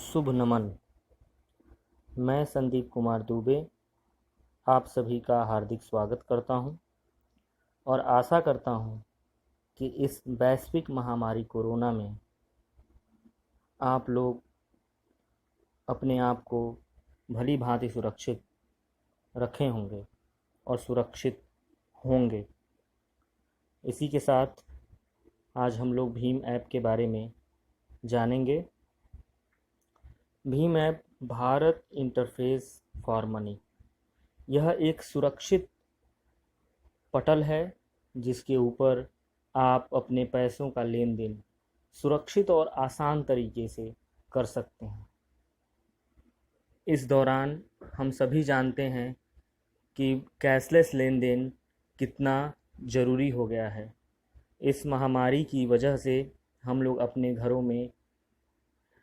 शुभ नमन। मैं संदीप कुमार दुबे आप सभी का हार्दिक स्वागत करता हूं और आशा करता हूं कि इस वैश्विक महामारी कोरोना में आप लोग अपने आप को भली भांति सुरक्षित रखे होंगे और सुरक्षित होंगे। इसी के साथ आज हम लोग भीम ऐप के बारे में जानेंगे। Bhim app Bharat interface for money, यह एक सुरक्षित पटल है जिसके ऊपर आप अपने पैसों का लेन देन सुरक्षित और आसान तरीके से कर सकते हैं। इस दौरान हम सभी जानते हैं कि कैशलेस लेन देन कितना ज़रूरी हो गया है। इस महामारी की वजह से हम लोग अपने घरों में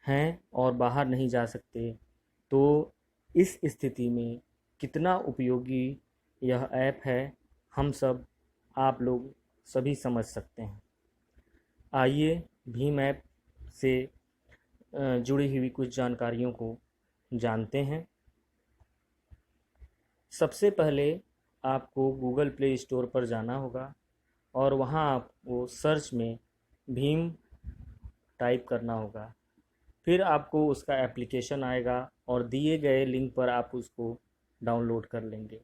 हैं और बाहर नहीं जा सकते, तो इस स्थिति में कितना उपयोगी यह ऐप है हम सब आप लोग सभी समझ सकते हैं। आइए भीम ऐप से जुड़ी हुई कुछ जानकारियों को जानते हैं। सबसे पहले आपको गूगल प्ले स्टोर पर जाना होगा और वहाँ आपको सर्च में भीम टाइप करना होगा। फिर आपको उसका एप्लीकेशन आएगा और दिए गए लिंक पर आप उसको डाउनलोड कर लेंगे।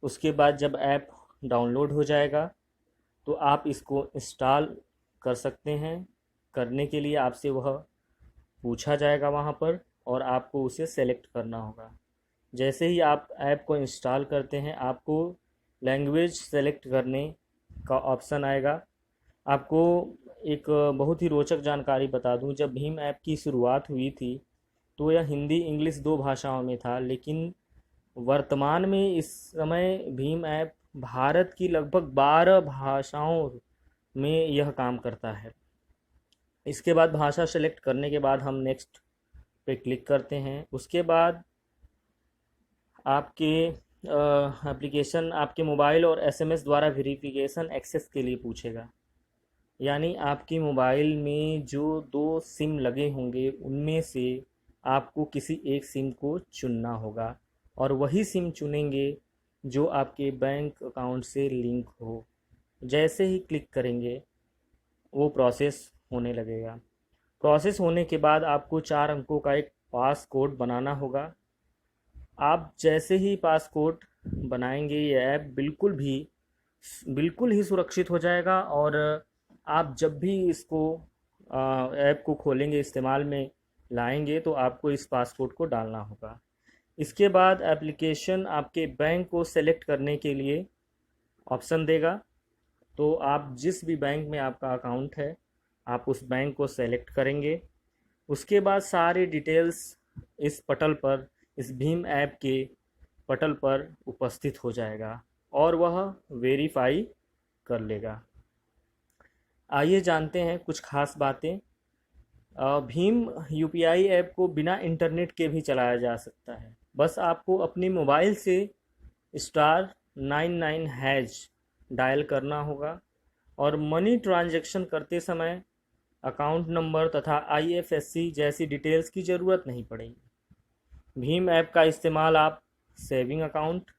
उसके बाद जब ऐप डाउनलोड हो जाएगा तो आप इसको इंस्टॉल कर सकते हैं। करने के लिए आपसे वह पूछा जाएगा वहाँ पर और आपको उसे सेलेक्ट करना होगा। जैसे ही आप ऐप को इंस्टॉल करते हैं आपको लैंग्वेज सेलेक्ट करने का ऑप्शन आएगा। आपको एक बहुत ही रोचक जानकारी बता दूं, जब भीम ऐप की शुरुआत हुई थी तो यह हिंदी इंग्लिश 2 भाषाओं में था, लेकिन वर्तमान में इस समय भीम ऐप भारत की लगभग 12 भाषाओं में यह काम करता है। इसके बाद भाषा सेलेक्ट करने के बाद हम नेक्स्ट पे क्लिक करते हैं। उसके बाद आपके एप्लीकेशन आपके मोबाइल और एसएमएस द्वारा वेरिफिकेशन एक्सेस के लिए पूछेगा। यानी आपकी मोबाइल में जो 2 सिम लगे होंगे उनमें से आपको किसी एक सिम को चुनना होगा और वही सिम चुनेंगे जो आपके बैंक अकाउंट से लिंक हो। जैसे ही क्लिक करेंगे वो प्रोसेस होने लगेगा। प्रोसेस होने के बाद आपको 4 अंकों का एक पास कोड बनाना होगा। आप जैसे ही पास कोड बनाएंगे ये ऐप बिल्कुल ही सुरक्षित हो जाएगा और आप जब भी इसको ऐप को खोलेंगे, इस्तेमाल में लाएंगे, तो आपको इस पासकोड को डालना होगा। इसके बाद एप्लीकेशन आपके बैंक को सेलेक्ट करने के लिए ऑप्शन देगा। तो आप जिस भी बैंक में आपका अकाउंट है आप उस बैंक को सेलेक्ट करेंगे। उसके बाद सारे डिटेल्स इस पटल पर, इस भीम ऐप के पटल पर उपस्थित हो जाएगा और वह वेरीफाई कर लेगा। आइए जानते हैं कुछ खास बातें। भीम यूपीआई ऐप को बिना इंटरनेट के भी चलाया जा सकता है। बस आपको अपने मोबाइल से *99# डायल करना होगा और मनी ट्रांजैक्शन करते समय अकाउंट नंबर तथा आईएफएससी जैसी डिटेल्स की ज़रूरत नहीं पड़ेगी। भीम ऐप का इस्तेमाल आप सेविंग अकाउंट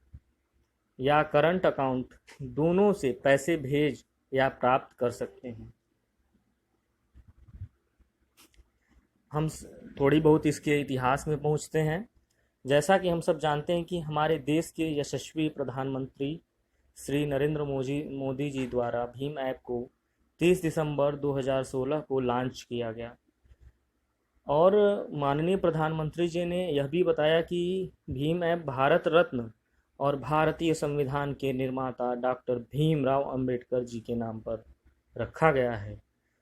या करंट अकाउंट दोनों से पैसे भेज या प्राप्त कर सकते हैं। हम थोड़ी बहुत इसके इतिहास में पहुंचते हैं। जैसा कि हम सब जानते हैं कि हमारे देश के यशस्वी प्रधानमंत्री श्री नरेंद्र मोदी जी द्वारा भीम ऐप को 30 दिसंबर 2016 को लॉन्च किया गया और माननीय प्रधानमंत्री जी ने यह भी बताया कि भीम ऐप भारत रत्न और भारतीय संविधान के निर्माता डॉक्टर भीमराव अंबेडकर जी के नाम पर रखा गया है।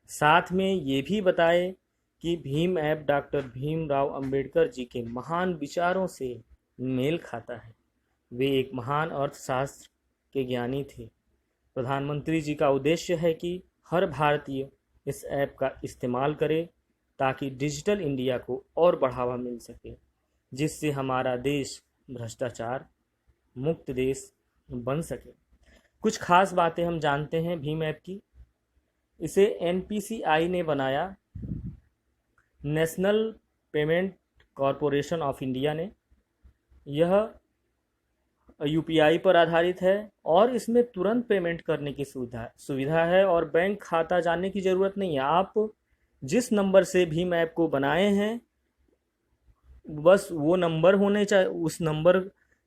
साथ में ये भी बताए कि भीम ऐप डॉक्टर भीमराव अंबेडकर जी के महान विचारों से मेल खाता है। वे एक महान अर्थशास्त्र के ज्ञानी थे। प्रधानमंत्री जी का उद्देश्य है कि हर भारतीय इस ऐप का इस्तेमाल करे ताकि डिजिटल इंडिया को और बढ़ावा मिल सके, जिससे हमारा देश भ्रष्टाचार मुक्त देश बन सके। कुछ खास बातें हम जानते हैं भीम ऐप की। इसे एनपीसीआई ने बनाया, national payment corporation of India ने। यह यूपीआई पर आधारित है और इसमें तुरंत पेमेंट करने की सुविधा है और बैंक खाता जानने की ज़रूरत नहीं है। आप जिस नंबर से भीम ऐप को बनाए हैं बस वो नंबर होने चाहिए। उस नंबर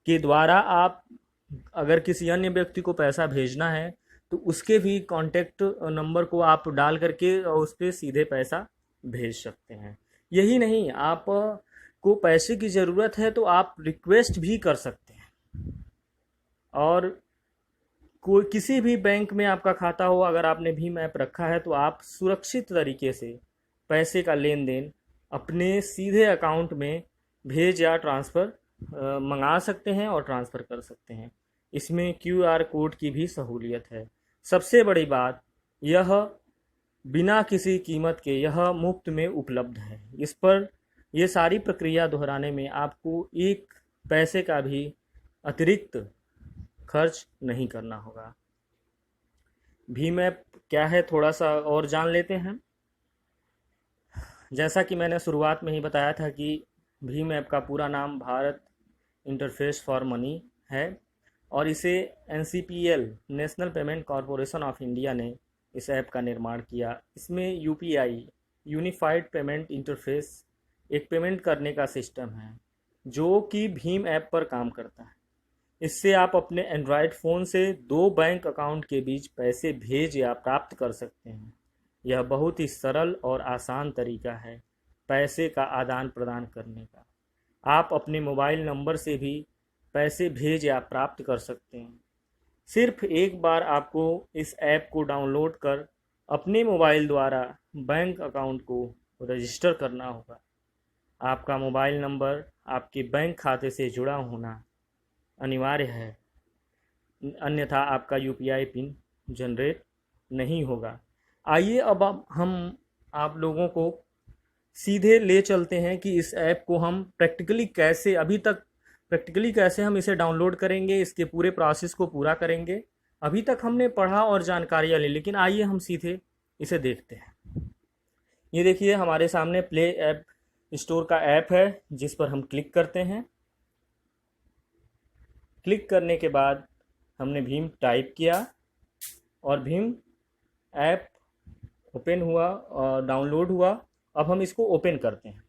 के द्वारा आप अगर किसी अन्य व्यक्ति को पैसा भेजना है तो उसके भी कॉन्टैक्ट नंबर को आप डाल करके उस पर सीधे पैसा भेज सकते हैं। यही नहीं, आप को पैसे की ज़रूरत है तो आप रिक्वेस्ट भी कर सकते हैं और कोई किसी भी बैंक में आपका खाता हो, अगर आपने भीम ऐप रखा है तो आप सुरक्षित तरीके से पैसे का लेन देन अपने सीधे अकाउंट में भेज या ट्रांसफ़र मंगा सकते हैं और ट्रांसफ़र कर सकते हैं। इसमें क्यूआर कोड की भी सहूलियत है। सबसे बड़ी बात, यह बिना किसी कीमत के यह मुफ्त में उपलब्ध है। इस पर ये सारी प्रक्रिया दोहराने में आपको एक पैसे का भी अतिरिक्त खर्च नहीं करना होगा। भीम ऐप क्या है थोड़ा सा और जान लेते हैं। जैसा कि मैंने शुरुआत में ही बताया था कि भीम ऐप का पूरा नाम भारत इंटरफेस फॉर मनी है और इसे NCPL national payment corporation of India ने इस ऐप का निर्माण किया। इसमें यूपीआई यूनिफाइड पेमेंट इंटरफेस एक पेमेंट करने का सिस्टम है जो कि भीम ऐप पर काम करता है। इससे आप अपने एंड्रॉयड फ़ोन से दो बैंक अकाउंट के बीच पैसे भेज या प्राप्त कर सकते हैं। यह बहुत ही सरल और आसान तरीका है पैसे का आदान प्रदान करने का। आप अपने मोबाइल नंबर से भी पैसे भेज या प्राप्त कर सकते हैं। सिर्फ एक बार आपको इस ऐप को डाउनलोड कर अपने मोबाइल द्वारा बैंक अकाउंट को रजिस्टर करना होगा। आपका मोबाइल नंबर आपके बैंक खाते से जुड़ा होना अनिवार्य है, अन्यथा आपका यूपीआई पिन जनरेट नहीं होगा। आइए अब हम आप लोगों को सीधे ले चलते हैं कि इस ऐप को हम प्रैक्टिकली कैसे हम इसे डाउनलोड करेंगे, इसके पूरे प्रोसेस को पूरा करेंगे। अभी तक हमने पढ़ा और जानकारियाँ ली, लेकिन आइए हम सीधे इसे देखते हैं। ये देखिए हमारे सामने प्ले ऐप स्टोर का ऐप है जिस पर हम क्लिक करते हैं। क्लिक करने के बाद हमने भीम टाइप किया और भीम ऐप ओपन हुआ और डाउनलोड हुआ। अब हम इसको ओपन करते हैं।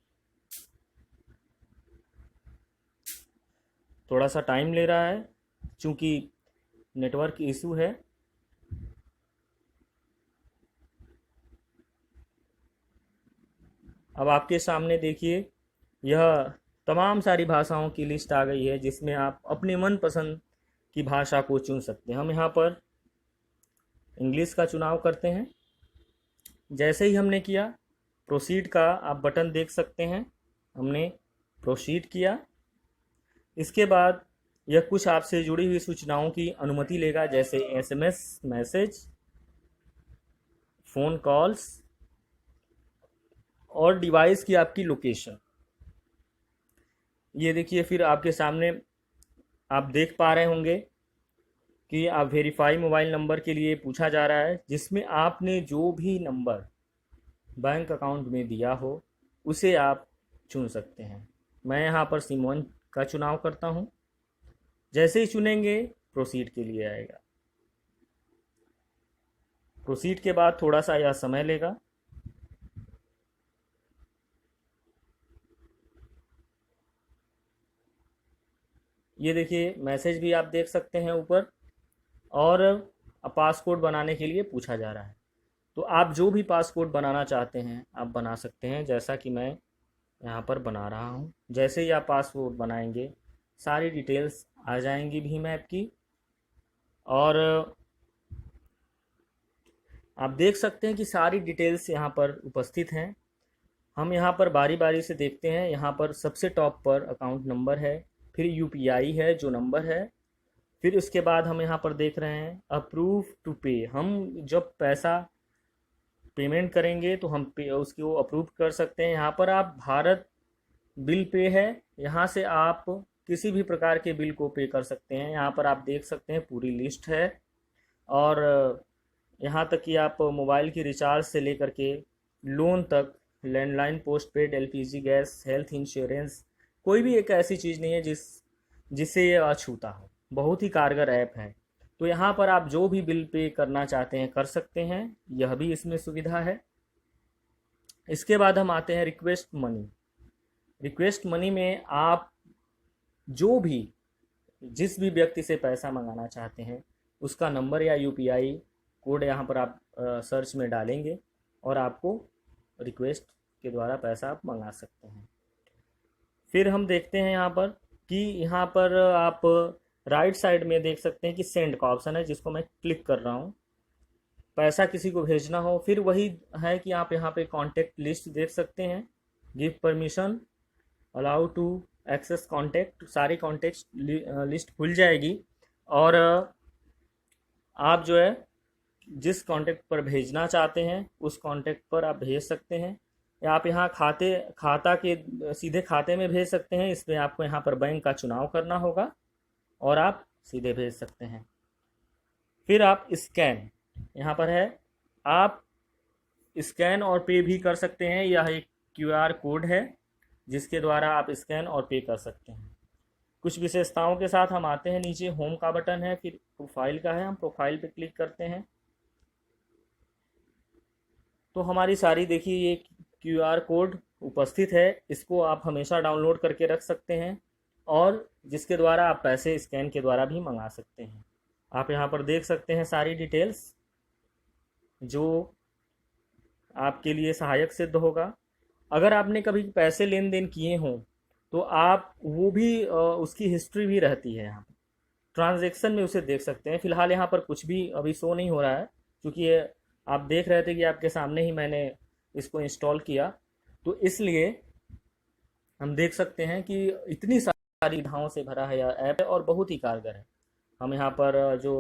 थोड़ा सा टाइम ले रहा है क्योंकि नेटवर्क इशू है। अब आपके सामने देखिए यह तमाम सारी भाषाओं की लिस्ट आ गई है जिसमें आप अपने मनपसंद की भाषा को चुन सकते हैं। हम यहाँ पर इंग्लिश का चुनाव करते हैं। जैसे ही हमने किया, प्रोसीड का आप बटन देख सकते हैं, हमने प्रोसीड किया। इसके बाद यह कुछ आपसे जुड़ी हुई सूचनाओं की अनुमति लेगा, जैसे SMS मैसेज, फ़ोन कॉल्स और डिवाइस की आपकी लोकेशन। ये देखिए फिर आपके सामने आप देख पा रहे होंगे कि आप वेरीफाई मोबाइल नंबर के लिए पूछा जा रहा है, जिसमें आपने जो भी नंबर बैंक अकाउंट में दिया हो उसे आप चुन सकते हैं। मैं यहाँ पर सिम1 का चुनाव करता हूँ। जैसे ही चुनेंगे प्रोसीड के लिए आएगा। प्रोसीड के बाद थोड़ा सा यह समय लेगा। ये देखिए मैसेज भी आप देख सकते हैं ऊपर, और पासपोर्ट बनाने के लिए पूछा जा रहा है। तो आप जो भी पासपोर्ट बनाना चाहते हैं आप बना सकते हैं, जैसा कि मैं यहाँ पर बना रहा हूँ। जैसे ही आप पासपोर्ट बनाएंगे सारी डिटेल्स आ जाएंगी भीम ऐप की, और आप देख सकते हैं कि सारी डिटेल्स यहाँ पर उपस्थित हैं। हम यहाँ पर बारी बारी से देखते हैं। यहाँ पर सबसे टॉप पर अकाउंट नंबर है, फिर यूपीआई है जो नंबर है, फिर उसके बाद हम यहाँ पर देख रहे हैं अप्रूव टू पे। हम जब पैसा पेमेंट करेंगे तो हम उसको अप्रूव कर सकते हैं। यहाँ पर आप भारत बिल पे है, यहाँ से आप किसी भी प्रकार के बिल को पे कर सकते हैं। यहाँ पर आप देख सकते हैं पूरी लिस्ट है, और यहाँ तक कि आप मोबाइल की रिचार्ज से लेकर के लोन तक landline, post paid, LPG gas, health insurance, कोई भी एक ऐसी चीज़ नहीं है जिससे ये अछूता हो। बहुत ही कारगर ऐप है। तो यहाँ पर आप जो भी बिल पे करना चाहते हैं कर सकते हैं, यह भी इसमें सुविधा है। इसके बाद हम आते हैं रिक्वेस्ट मनी। रिक्वेस्ट मनी में आप जो भी जिस भी व्यक्ति से पैसा मंगाना चाहते हैं उसका नंबर या यूपीआई कोड यहाँ पर आप सर्च में डालेंगे और आपको रिक्वेस्ट के द्वारा पैसा आप मंगा सकते हैं। फिर हम देखते हैं यहाँ पर कि यहाँ पर आप राइट साइड में देख सकते हैं कि सेंड का ऑप्शन है, जिसको मैं क्लिक कर रहा हूँ। पैसा किसी को भेजना हो, फिर वही है कि आप यहाँ पे कॉन्टेक्ट लिस्ट देख सकते हैं, give permission, allow to access contact, सारी कॉन्टेक्ट लिस्ट खुल जाएगी और आप जो है जिस कॉन्टेक्ट पर भेजना चाहते हैं उस कॉन्टेक्ट पर आप भेज सकते हैं, या आप यहाँ खाता के सीधे खाते में भेज सकते हैं। इसमें आपको यहाँ पर बैंक का चुनाव करना होगा और आप सीधे भेज सकते हैं। फिर आप स्कैन यहाँ पर है, आप स्कैन और पे भी कर सकते हैं। यह एक क्यूआर कोड है जिसके द्वारा आप स्कैन और पे कर सकते हैं। कुछ विशेषताओं के साथ हम आते हैं। नीचे होम का बटन है, फिर प्रोफाइल का है, हम प्रोफाइल पे क्लिक करते हैं तो हमारी सारी देखिए ये क्यूआर कोड उपस्थित है। इसको आप हमेशा डाउनलोड करके रख सकते हैं और जिसके द्वारा आप पैसे स्कैन के द्वारा भी मंगा सकते हैं। आप यहाँ पर देख सकते हैं सारी डिटेल्स जो आपके लिए सहायक सिद्ध होगा। अगर आपने कभी पैसे लेन देन किए हों तो आप वो भी उसकी हिस्ट्री भी रहती है यहाँ पर, ट्रांजैक्शन में उसे देख सकते हैं। फिलहाल यहाँ पर कुछ भी अभी शो नहीं हो रहा है क्योंकि ये आप देख रहे थे कि आपके सामने ही मैंने इसको इंस्टॉल किया, तो इसलिए हम देख सकते हैं कि इतनी सारी सुविधाओं से भरा है यह ऐप और बहुत ही कारगर है। हम यहाँ पर जो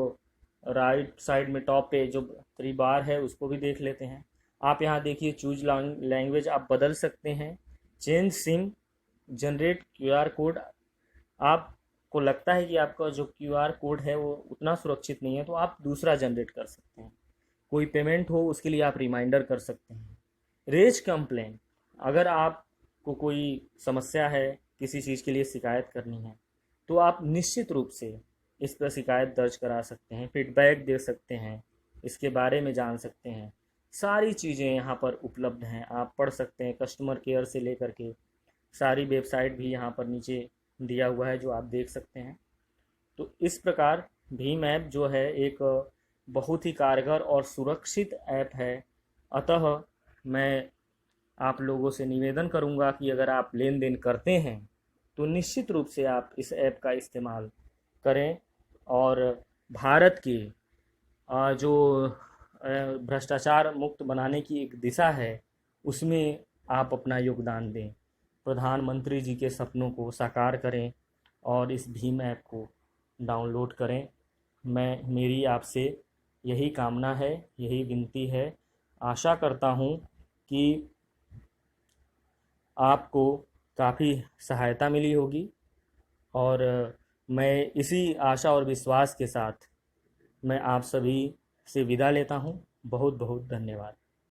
राइट साइड में टॉप पे जो 3 बार है उसको भी देख लेते हैं। आप यहाँ देखिए चूज लैंग्वेज आप बदल सकते हैं, change SIM, generate QR code. आपको लगता है कि आपका जो क्यूआर कोड है वो उतना सुरक्षित नहीं है तो आप दूसरा जनरेट कर सकते हैं। कोई पेमेंट हो उसके लिए आप रिमाइंडर कर सकते हैं। रेज कंप्लेन, अगर आपको कोई समस्या है, किसी चीज़ के लिए शिकायत करनी है तो आप निश्चित रूप से इस पर शिकायत दर्ज करा सकते हैं, फीडबैक दे सकते हैं, इसके बारे में जान सकते हैं। सारी चीज़ें यहाँ पर उपलब्ध हैं, आप पढ़ सकते हैं। कस्टमर केयर से लेकर के सारी वेबसाइट भी यहाँ पर नीचे दिया हुआ है जो आप देख सकते हैं। तो इस प्रकार भीम ऐप जो है एक बहुत ही कारगर और सुरक्षित ऐप है। अतः मैं आप लोगों से निवेदन करूंगा कि अगर आप लेन देन करते हैं तो निश्चित रूप से आप इस ऐप का इस्तेमाल करें और भारत की जो भ्रष्टाचार मुक्त बनाने की एक दिशा है उसमें आप अपना योगदान दें। प्रधानमंत्री जी के सपनों को साकार करें और इस भीम ऐप को डाउनलोड करें। मेरी आपसे यही कामना है, यही विनती है। आशा करता हूँ कि आपको काफ़ी सहायता मिली होगी और मैं इसी आशा और विश्वास के साथ मैं आप सभी से विदा लेता हूँ। बहुत बहुत धन्यवाद।